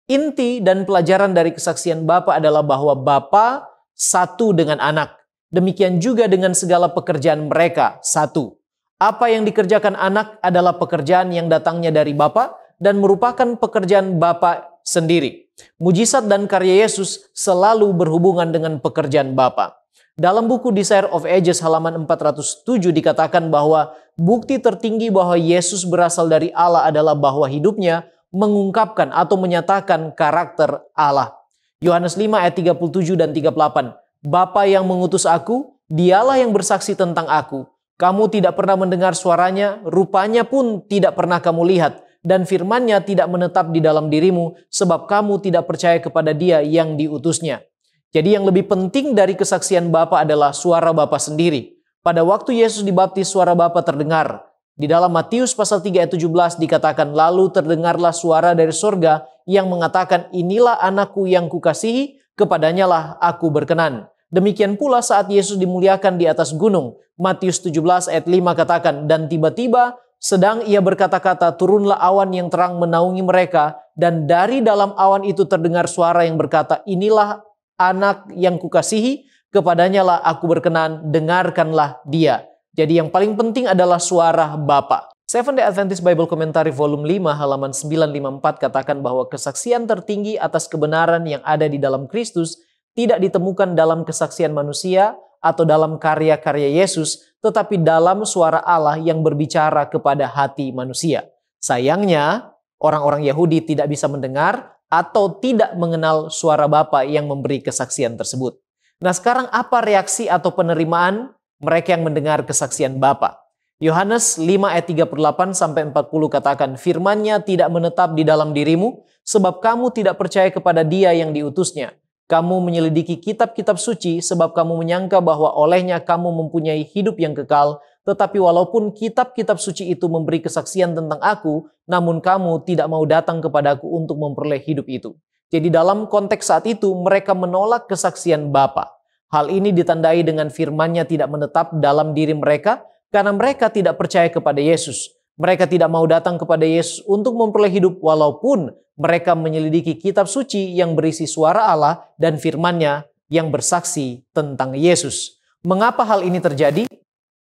Inti dan pelajaran dari kesaksian Bapa adalah bahwa Bapa satu dengan anak. Demikian juga dengan segala pekerjaan mereka satu. Apa yang dikerjakan anak adalah pekerjaan yang datangnya dari Bapa dan merupakan pekerjaan Bapa sendiri. Mujizat dan karya Yesus selalu berhubungan dengan pekerjaan Bapa. Dalam buku Desire of Ages halaman 407 dikatakan bahwa bukti tertinggi bahwa Yesus berasal dari Allah adalah bahwa hidupnya mengungkapkan atau menyatakan karakter Allah. Yohanes 5 ayat 37 dan 38. Bapa yang mengutus aku, dialah yang bersaksi tentang aku. Kamu tidak pernah mendengar suaranya, rupanya pun tidak pernah kamu lihat. Dan firman-Nya tidak menetap di dalam dirimu, sebab kamu tidak percaya kepada Dia yang diutusnya. Jadi yang lebih penting dari kesaksian Bapa adalah suara Bapa sendiri. Pada waktu Yesus dibaptis, suara Bapa terdengar. Di dalam Matius pasal 3 ayat 17 dikatakan, lalu terdengarlah suara dari sorga yang mengatakan, inilah anakku yang kukasihi, kepadanya lah aku berkenan. Demikian pula saat Yesus dimuliakan di atas gunung. Matius 17 ayat 5 katakan, dan tiba-tiba sedang ia berkata-kata, turunlah awan yang terang menaungi mereka, dan dari dalam awan itu terdengar suara yang berkata, inilah anak yang kukasihi, kepadanya lah aku berkenan, dengarkanlah dia. Jadi yang paling penting adalah suara Bapa. Seventh-day Adventist Bible Commentary volume 5 halaman 954 katakan bahwa kesaksian tertinggi atas kebenaran yang ada di dalam Kristus tidak ditemukan dalam kesaksian manusia atau dalam karya-karya Yesus, tetapi dalam suara Allah yang berbicara kepada hati manusia. Sayangnya, orang-orang Yahudi tidak bisa mendengar atau tidak mengenal suara Bapa yang memberi kesaksian tersebut. Nah, sekarang apa reaksi atau penerimaan mereka yang mendengar kesaksian Bapa? Yohanes 5 ayat 38 sampai 40 katakan, firman-Nya tidak menetap di dalam dirimu, sebab kamu tidak percaya kepada Dia yang diutusnya. Kamu menyelidiki kitab-kitab suci sebab kamu menyangka bahwa olehnya kamu mempunyai hidup yang kekal. Tetapi walaupun kitab-kitab suci itu memberi kesaksian tentang aku, namun kamu tidak mau datang kepadaku untuk memperoleh hidup itu. Jadi dalam konteks saat itu mereka menolak kesaksian Bapa. Hal ini ditandai dengan firman-Nya tidak menetap dalam diri mereka karena mereka tidak percaya kepada Yesus. Mereka tidak mau datang kepada Yesus untuk memperoleh hidup walaupun mereka menyelidiki kitab suci yang berisi suara Allah dan firman-Nya yang bersaksi tentang Yesus. Mengapa hal ini terjadi?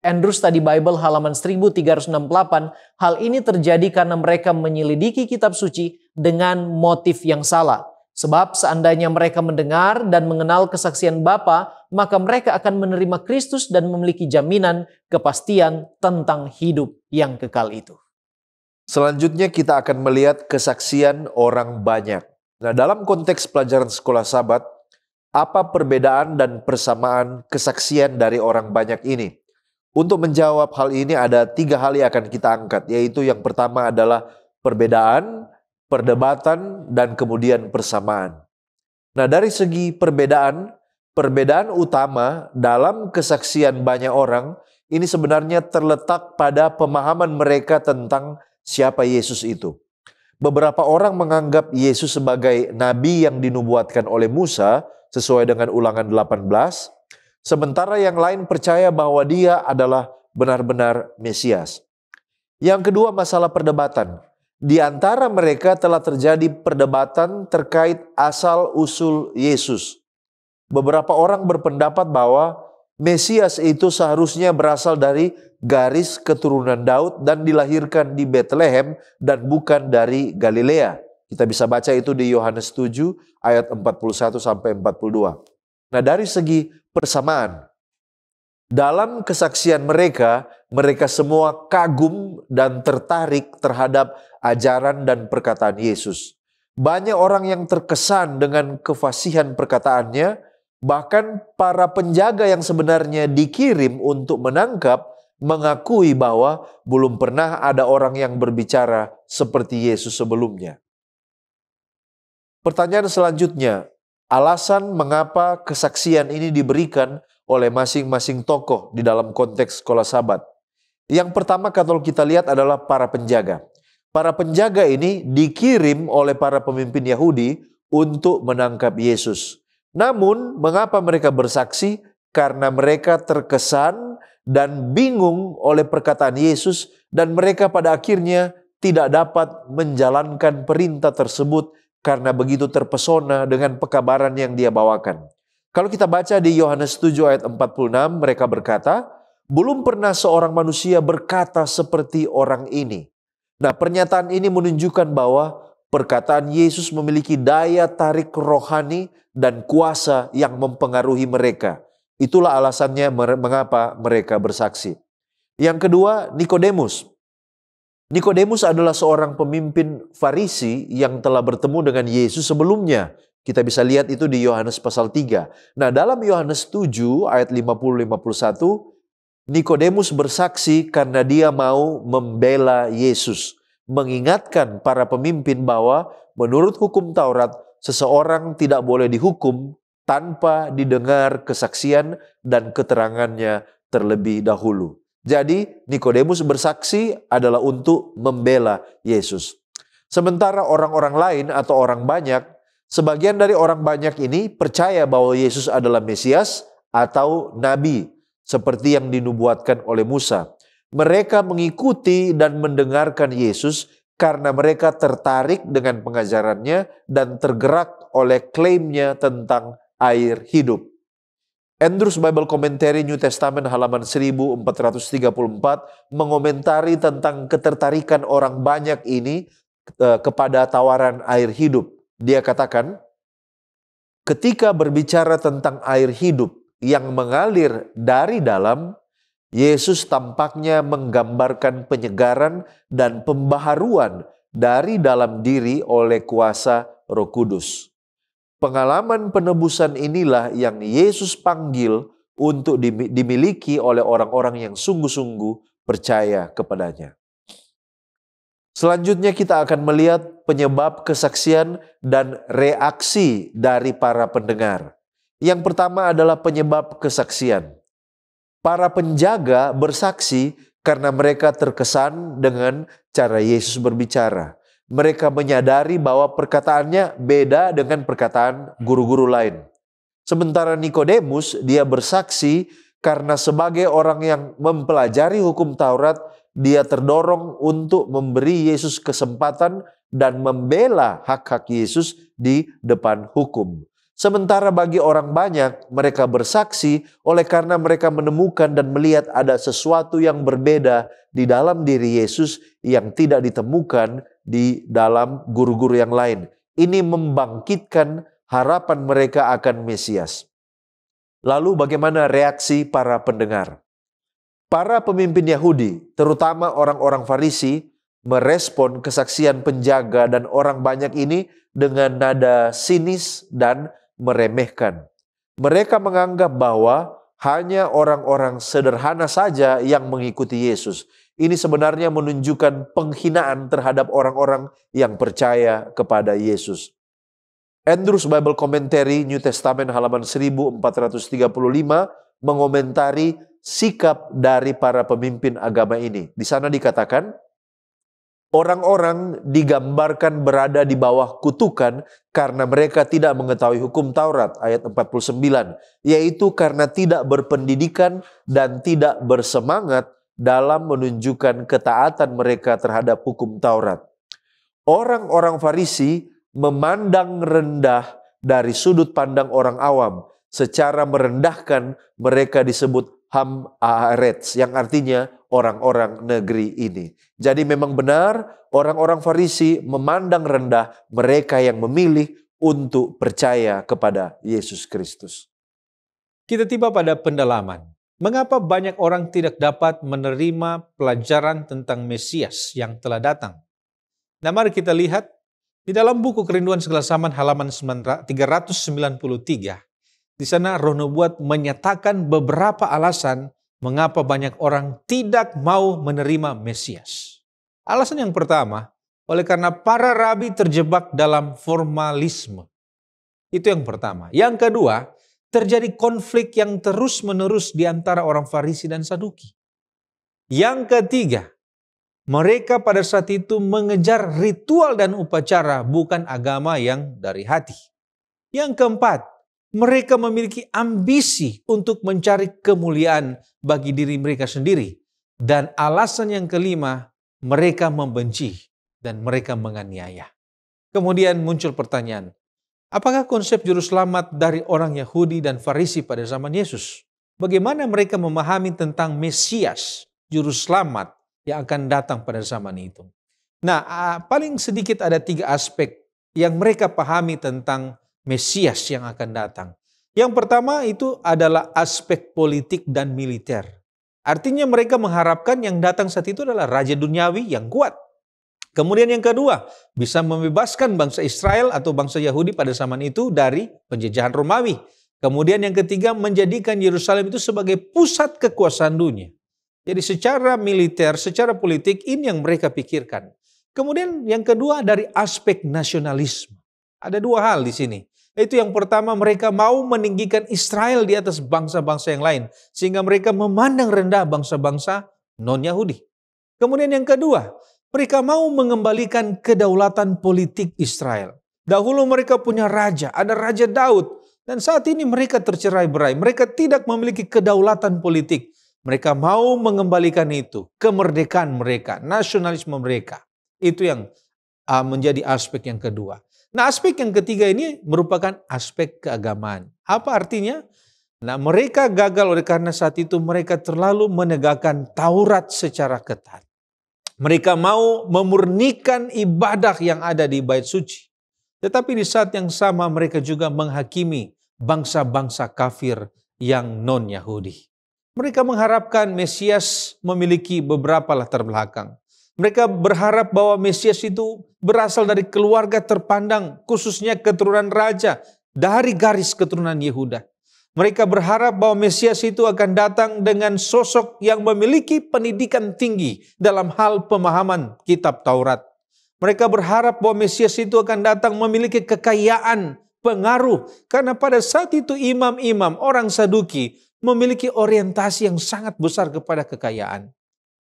Andrew Study Bible halaman 1368, hal ini terjadi karena mereka menyelidiki kitab suci dengan motif yang salah. Sebab seandainya mereka mendengar dan mengenal kesaksian Bapa, maka mereka akan menerima Kristus dan memiliki jaminan kepastian tentang hidup yang kekal itu. Selanjutnya kita akan melihat kesaksian orang banyak. Nah, dalam konteks pelajaran sekolah Sabat, apa perbedaan dan persamaan kesaksian dari orang banyak ini? Untuk menjawab hal ini ada 3 hal yang akan kita angkat, yaitu yang pertama adalah perbedaan, perdebatan, dan kemudian persamaan. Nah, dari segi perbedaan utama dalam kesaksian banyak orang ini sebenarnya terletak pada pemahaman mereka tentang siapa Yesus itu. Beberapa orang menganggap Yesus sebagai nabi yang dinubuatkan oleh Musa sesuai dengan Ulangan 18, sementara yang lain percaya bahwa dia adalah benar-benar Mesias. Yang kedua, masalah perdebatan. Di antara mereka telah terjadi perdebatan terkait asal-usul Yesus. Beberapa orang berpendapat bahwa Mesias itu seharusnya berasal dari garis keturunan Daud dan dilahirkan di Bethlehem dan bukan dari Galilea. Kita bisa baca itu di Yohanes 7 ayat 41 sampai 42. Nah, dari segi persamaan, dalam kesaksian mereka semua kagum dan tertarik terhadap ajaran dan perkataan Yesus. Banyak orang yang terkesan dengan kefasihan perkataannya, bahkan para penjaga yang sebenarnya dikirim untuk menangkap mengakui bahwa belum pernah ada orang yang berbicara seperti Yesus sebelumnya. Pertanyaan selanjutnya, alasan mengapa kesaksian ini diberikan oleh masing-masing tokoh di dalam konteks sekolah Sabat. Yang pertama kalau kita lihat adalah para penjaga. Para penjaga ini dikirim oleh para pemimpin Yahudi untuk menangkap Yesus. Namun, mengapa mereka bersaksi? Karena mereka terkesan dan bingung oleh perkataan Yesus dan mereka pada akhirnya tidak dapat menjalankan perintah tersebut karena begitu terpesona dengan pekabaran yang dia bawakan. Kalau kita baca di Yohanes 7 ayat 46, mereka berkata, belum pernah seorang manusia berkata seperti orang ini. Nah, pernyataan ini menunjukkan bahwa perkataan Yesus memiliki daya tarik rohani dan kuasa yang mempengaruhi mereka. Itulah alasannya mengapa mereka bersaksi. Yang kedua, Nikodemus. Nikodemus adalah seorang pemimpin Farisi yang telah bertemu dengan Yesus sebelumnya. Kita bisa lihat itu di Yohanes pasal 3. Nah, dalam Yohanes 7 ayat 50-51, Nikodemus bersaksi karena dia mau membela Yesus. Mengingatkan para pemimpin bahwa menurut hukum Taurat, seseorang tidak boleh dihukum tanpa didengar kesaksian dan keterangannya terlebih dahulu. Jadi Nikodemus bersaksi adalah untuk membela Yesus. Sementara orang-orang lain atau orang banyak, sebagian dari orang banyak ini percaya bahwa Yesus adalah Mesias atau Nabi, seperti yang dinubuatkan oleh Musa. Mereka mengikuti dan mendengarkan Yesus karena mereka tertarik dengan pengajarannya dan tergerak oleh klaimnya tentang air hidup. Andrews Bible Commentary New Testament halaman 1434 mengomentari tentang ketertarikan orang banyak ini kepada tawaran air hidup. Dia katakan, ketika berbicara tentang air hidup yang mengalir dari dalam, Yesus tampaknya menggambarkan penyegaran dan pembaharuan dari dalam diri oleh kuasa Roh Kudus. Pengalaman penebusan inilah yang Yesus panggil untuk dimiliki oleh orang-orang yang sungguh-sungguh percaya kepadanya. Selanjutnya kita akan melihat penyebab kesaksian dan reaksi dari para pendengar. Yang pertama adalah penyebab kesaksian. Para penjaga bersaksi karena mereka terkesan dengan cara Yesus berbicara. Mereka menyadari bahwa perkataannya beda dengan perkataan guru-guru lain. Sementara Nikodemus, dia bersaksi karena sebagai orang yang mempelajari hukum Taurat, dia terdorong untuk memberi Yesus kesempatan dan membela hak-hak Yesus di depan hukum. Sementara bagi orang banyak, mereka bersaksi oleh karena mereka menemukan dan melihat ada sesuatu yang berbeda di dalam diri Yesus yang tidak ditemukan di dalam guru-guru yang lain. Ini membangkitkan harapan mereka akan Mesias. Lalu bagaimana reaksi para pendengar? Para pemimpin Yahudi, terutama orang-orang Farisi, merespon kesaksian penjaga dan orang banyak ini dengan nada sinis dan meremehkan. Mereka menganggap bahwa hanya orang-orang sederhana saja yang mengikuti Yesus. Ini sebenarnya menunjukkan penghinaan terhadap orang-orang yang percaya kepada Yesus. Andrews Bible Commentary New Testament halaman 1435 mengomentari sikap dari para pemimpin agama ini. Di sana dikatakan, orang-orang digambarkan berada di bawah kutukan karena mereka tidak mengetahui hukum Taurat, ayat 49, yaitu karena tidak berpendidikan dan tidak bersemangat dalam menunjukkan ketaatan mereka terhadap hukum Taurat. Orang-orang Farisi memandang rendah dari sudut pandang orang awam. Secara merendahkan mereka disebut Ham Haaretz, yang artinya orang-orang negeri ini. Jadi memang benar orang-orang Farisi memandang rendah mereka yang memilih untuk percaya kepada Yesus Kristus. Kita tiba pada pendalaman. Mengapa banyak orang tidak dapat menerima pelajaran tentang Mesias yang telah datang? Nah, mari kita lihat di dalam buku Kerinduan Segala Zaman halaman 393. Di sana Roh Nubuat menyatakan beberapa alasan mengapa banyak orang tidak mau menerima Mesias. Alasan yang pertama, oleh karena para rabi terjebak dalam formalisme. Itu yang pertama. Yang kedua, terjadi konflik yang terus-menerus di antara orang Farisi dan Saduki. Yang ketiga, mereka pada saat itu mengejar ritual dan upacara, bukan agama yang dari hati. Yang keempat, mereka memiliki ambisi untuk mencari kemuliaan bagi diri mereka sendiri. Dan alasan yang kelima, mereka membenci dan mereka menganiaya. Kemudian muncul pertanyaan, apakah konsep juru selamat dari orang Yahudi dan Farisi pada zaman Yesus? Bagaimana mereka memahami tentang Mesias, juru selamat yang akan datang pada zaman itu? Nah, paling sedikit ada 3 aspek yang mereka pahami tentang Mesias yang akan datang. Yang pertama itu adalah aspek politik dan militer. Artinya mereka mengharapkan yang datang saat itu adalah raja duniawi yang kuat. Kemudian yang kedua, bisa membebaskan bangsa Israel atau bangsa Yahudi pada zaman itu dari penjajahan Romawi. Kemudian yang ketiga, menjadikan Yerusalem itu sebagai pusat kekuasaan dunia. Jadi secara militer, secara politik ini yang mereka pikirkan. Kemudian yang kedua dari aspek nasionalisme. Ada 2 hal di sini. Itu yang pertama, mereka mau meninggikan Israel di atas bangsa-bangsa yang lain. Sehingga mereka memandang rendah bangsa-bangsa non-Yahudi. Kemudian yang kedua, mereka mau mengembalikan kedaulatan politik Israel. Dahulu mereka punya raja, ada Raja Daud. Dan saat ini mereka tercerai-berai. Mereka tidak memiliki kedaulatan politik. Mereka mau mengembalikan itu, kemerdekaan mereka, nasionalisme mereka. Itu yang menjadi aspek yang kedua. Nah, aspek yang ketiga ini merupakan aspek keagamaan. Apa artinya? Nah, mereka gagal oleh karena saat itu mereka terlalu menegakkan Taurat secara ketat. Mereka mau memurnikan ibadah yang ada di bait suci. Tetapi di saat yang sama mereka juga menghakimi bangsa-bangsa kafir yang non-Yahudi. Mereka mengharapkan Mesias memiliki beberapa latar belakang. Mereka berharap bahwa Mesias itu berasal dari keluarga terpandang, khususnya keturunan raja dari garis keturunan Yehuda. Mereka berharap bahwa Mesias itu akan datang dengan sosok yang memiliki pendidikan tinggi dalam hal pemahaman kitab Taurat. Mereka berharap bahwa Mesias itu akan datang memiliki kekayaan, pengaruh. Karena pada saat itu imam-imam, orang Saduki, memiliki orientasi yang sangat besar kepada kekayaan.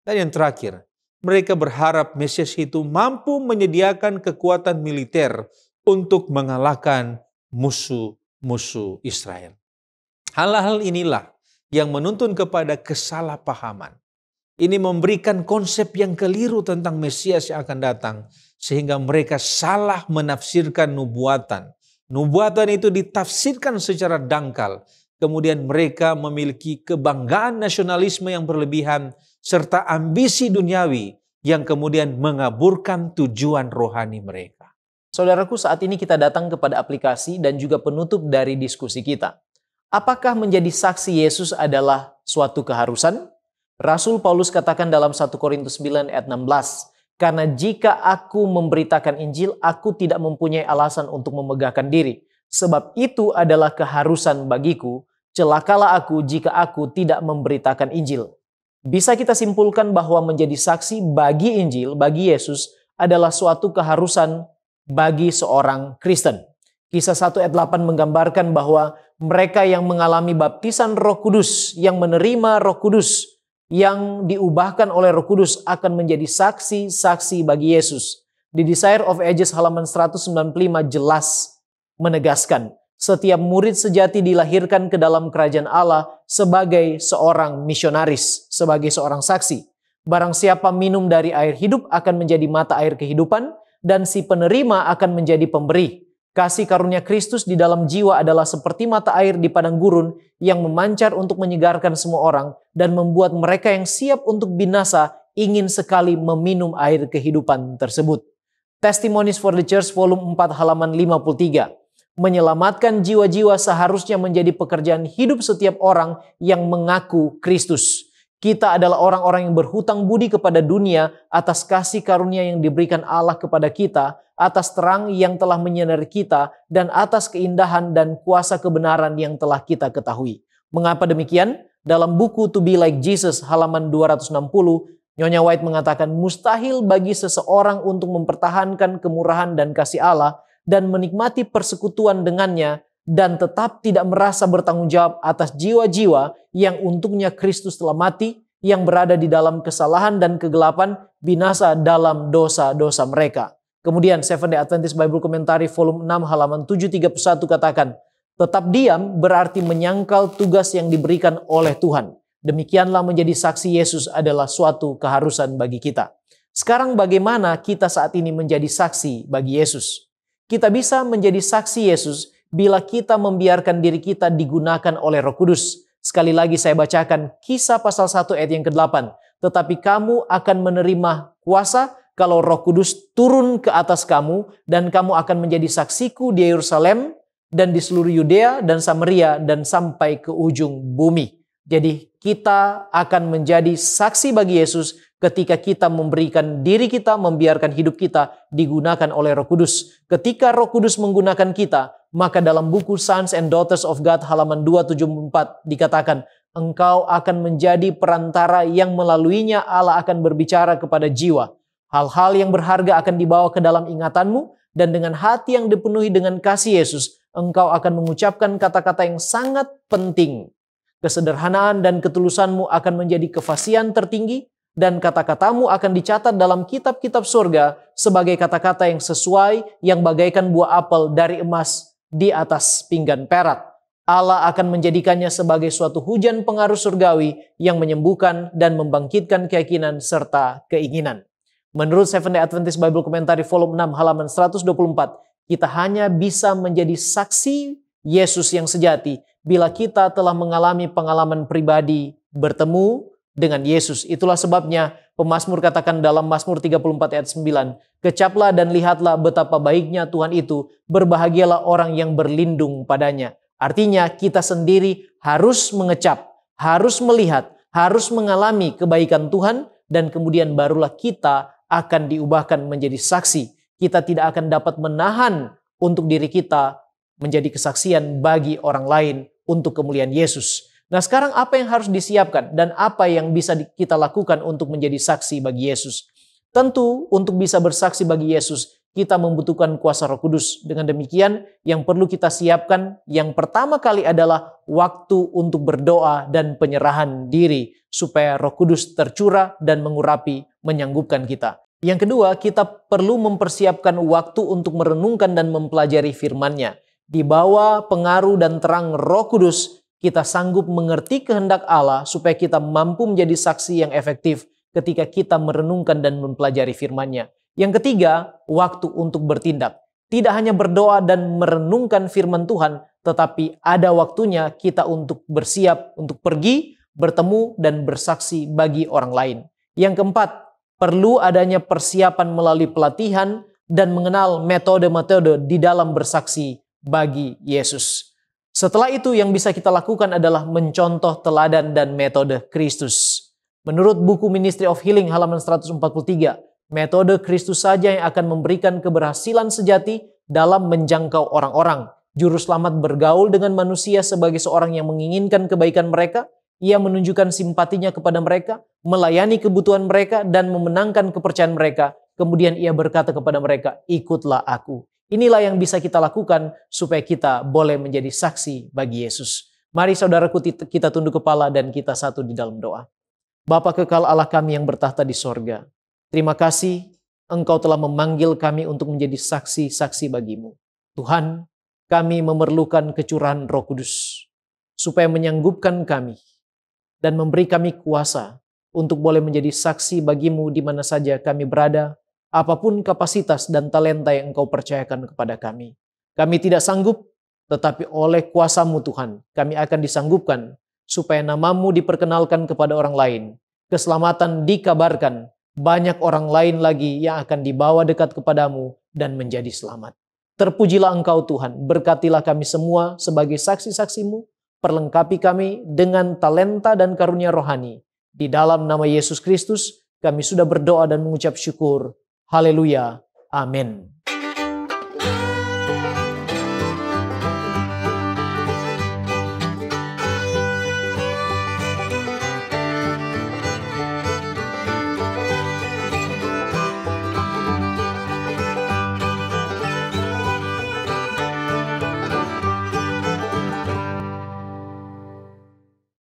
Dan yang terakhir, mereka berharap Mesias itu mampu menyediakan kekuatan militer untuk mengalahkan musuh-musuh Israel. Hal-hal inilah yang menuntun kepada kesalahpahaman. Ini memberikan konsep yang keliru tentang Mesias yang akan datang, sehingga mereka salah menafsirkan nubuatan. Nubuatan itu ditafsirkan secara dangkal. Kemudian mereka memiliki kebanggaan nasionalisme yang berlebihan, serta ambisi duniawi yang kemudian mengaburkan tujuan rohani mereka. Saudaraku, saat ini kita datang kepada aplikasi dan juga penutup dari diskusi kita. Apakah menjadi saksi Yesus adalah suatu keharusan? Rasul Paulus katakan dalam 1 Korintus 9 ayat 16, "Karena jika aku memberitakan Injil, aku tidak mempunyai alasan untuk memegahkan diri. Sebab itu adalah keharusan bagiku, celakalah aku jika aku tidak memberitakan Injil. Bisa kita simpulkan bahwa menjadi saksi bagi Injil, bagi Yesus, adalah suatu keharusan bagi seorang Kristen. Kisah 1 ayat 8 menggambarkan bahwa mereka yang mengalami baptisan Roh Kudus, yang menerima Roh Kudus, yang diubahkan oleh Roh Kudus akan menjadi saksi-saksi bagi Yesus. Di Desire of Ages halaman 195 jelas menegaskan, setiap murid sejati dilahirkan ke dalam kerajaan Allah sebagai seorang misionaris, sebagai seorang saksi. Barang siapa minum dari air hidup akan menjadi mata air kehidupan, dan si penerima akan menjadi pemberi. Kasih karunia Kristus di dalam jiwa adalah seperti mata air di padang gurun yang memancar untuk menyegarkan semua orang dan membuat mereka yang siap untuk binasa ingin sekali meminum air kehidupan tersebut. Testimonies for the Church volume 4 halaman 53. Menyelamatkan jiwa-jiwa seharusnya menjadi pekerjaan hidup setiap orang yang mengaku Kristus. Kita adalah orang-orang yang berhutang budi kepada dunia atas kasih karunia yang diberikan Allah kepada kita, atas terang yang telah menyinari kita, dan atas keindahan dan kuasa kebenaran yang telah kita ketahui. Mengapa demikian? Dalam buku To Be Like Jesus halaman 260, Nyonya White mengatakan mustahil bagi seseorang untuk mempertahankan kemurahan dan kasih Allah dan menikmati persekutuan dengannya dan tetap tidak merasa bertanggung jawab atas jiwa-jiwa yang untuknya Kristus telah mati, yang berada di dalam kesalahan dan kegelapan, binasa dalam dosa-dosa mereka. Kemudian Seventh-day Adventist Bible Commentary volume 6 halaman 731 katakan, tetap diam berarti menyangkal tugas yang diberikan oleh Tuhan. Demikianlah menjadi saksi Yesus adalah suatu keharusan bagi kita. Sekarang bagaimana kita saat ini menjadi saksi bagi Yesus? Kita bisa menjadi saksi Yesus bila kita membiarkan diri kita digunakan oleh Roh Kudus. Sekali lagi saya bacakan Kisah pasal 1 ayat yang ke-8. Tetapi kamu akan menerima kuasa kalau Roh Kudus turun ke atas kamu, dan kamu akan menjadi saksiku di Yerusalem dan di seluruh Yudea dan Samaria dan sampai ke ujung bumi. Jadi kita akan menjadi saksi bagi Yesus ketika kita memberikan diri kita, membiarkan hidup kita digunakan oleh Roh Kudus. Ketika Roh Kudus menggunakan kita, maka dalam buku Sons and Daughters of God halaman 274 dikatakan, engkau akan menjadi perantara yang melaluinya Allah akan berbicara kepada jiwa. Hal-hal yang berharga akan dibawa ke dalam ingatanmu, dan dengan hati yang dipenuhi dengan kasih Yesus, engkau akan mengucapkan kata-kata yang sangat penting. Kesederhanaan dan ketulusanmu akan menjadi kefasihan tertinggi, dan kata-katamu akan dicatat dalam kitab-kitab surga sebagai kata-kata yang sesuai, yang bagaikan buah apel dari emas di atas pinggan perak. Allah akan menjadikannya sebagai suatu hujan pengaruh surgawi yang menyembuhkan dan membangkitkan keyakinan serta keinginan. Menurut Seventh-day Adventist Bible Commentary volume 6 halaman 124, kita hanya bisa menjadi saksi Yesus yang sejati bila kita telah mengalami pengalaman pribadi bertemu dengan Yesus. Itulah sebabnya pemazmur katakan dalam Mazmur 34 ayat 9, kecaplah dan lihatlah betapa baiknya Tuhan itu, berbahagialah orang yang berlindung padanya. Artinya kita sendiri harus mengecap, harus melihat, harus mengalami kebaikan Tuhan, dan kemudian barulah kita akan diubahkan menjadi saksi. Kita tidak akan dapat menahan untuk diri kita menjadi kesaksian bagi orang lain untuk kemuliaan Yesus. Nah, sekarang apa yang harus disiapkan dan apa yang bisa kita lakukan untuk menjadi saksi bagi Yesus? Tentu untuk bisa bersaksi bagi Yesus, kita membutuhkan kuasa Roh Kudus. Dengan demikian, yang perlu kita siapkan yang pertama kali adalah waktu untuk berdoa dan penyerahan diri supaya Roh Kudus tercurah dan mengurapi, menyanggupkan kita. Yang kedua, kita perlu mempersiapkan waktu untuk merenungkan dan mempelajari firman-Nya. Di bawah pengaruh dan terang Roh Kudus, kita sanggup mengerti kehendak Allah supaya kita mampu menjadi saksi yang efektif ketika kita merenungkan dan mempelajari firman-Nya. Yang ketiga, waktu untuk bertindak. Tidak hanya berdoa dan merenungkan firman Tuhan, tetapi ada waktunya kita untuk bersiap, untuk pergi, bertemu, dan bersaksi bagi orang lain. Yang keempat, perlu adanya persiapan melalui pelatihan dan mengenal metode-metode di dalam bersaksi bagi Yesus. Setelah itu yang bisa kita lakukan adalah mencontoh teladan dan metode Kristus. Menurut buku Ministry of Healing halaman 143, metode Kristus saja yang akan memberikan keberhasilan sejati dalam menjangkau orang-orang. Juru selamat bergaul dengan manusia sebagai seorang yang menginginkan kebaikan mereka. Ia menunjukkan simpatinya kepada mereka, melayani kebutuhan mereka, dan memenangkan kepercayaan mereka. Kemudian ia berkata kepada mereka, ikutlah aku. Inilah yang bisa kita lakukan supaya kita boleh menjadi saksi bagi Yesus. Mari saudaraku, kita tunduk kepala dan kita satu di dalam doa. Bapa kekal Allah kami yang bertahta di sorga. Terima kasih Engkau telah memanggil kami untuk menjadi saksi-saksi bagimu. Tuhan, kami memerlukan kecurahan Roh Kudus supaya menyanggupkan kami dan memberi kami kuasa untuk boleh menjadi saksi bagimu di mana saja kami berada, apapun kapasitas dan talenta yang Engkau percayakan kepada kami. Kami tidak sanggup, tetapi oleh kuasa-Mu Tuhan, kami akan disanggupkan supaya nama-Mu diperkenalkan kepada orang lain. Keselamatan dikabarkan, banyak orang lain lagi yang akan dibawa dekat kepadamu dan menjadi selamat. Terpujilah Engkau Tuhan, berkatilah kami semua sebagai saksi-saksi-Mu, perlengkapi kami dengan talenta dan karunia rohani. Di dalam nama Yesus Kristus, kami sudah berdoa dan mengucap syukur. Haleluya. Amin.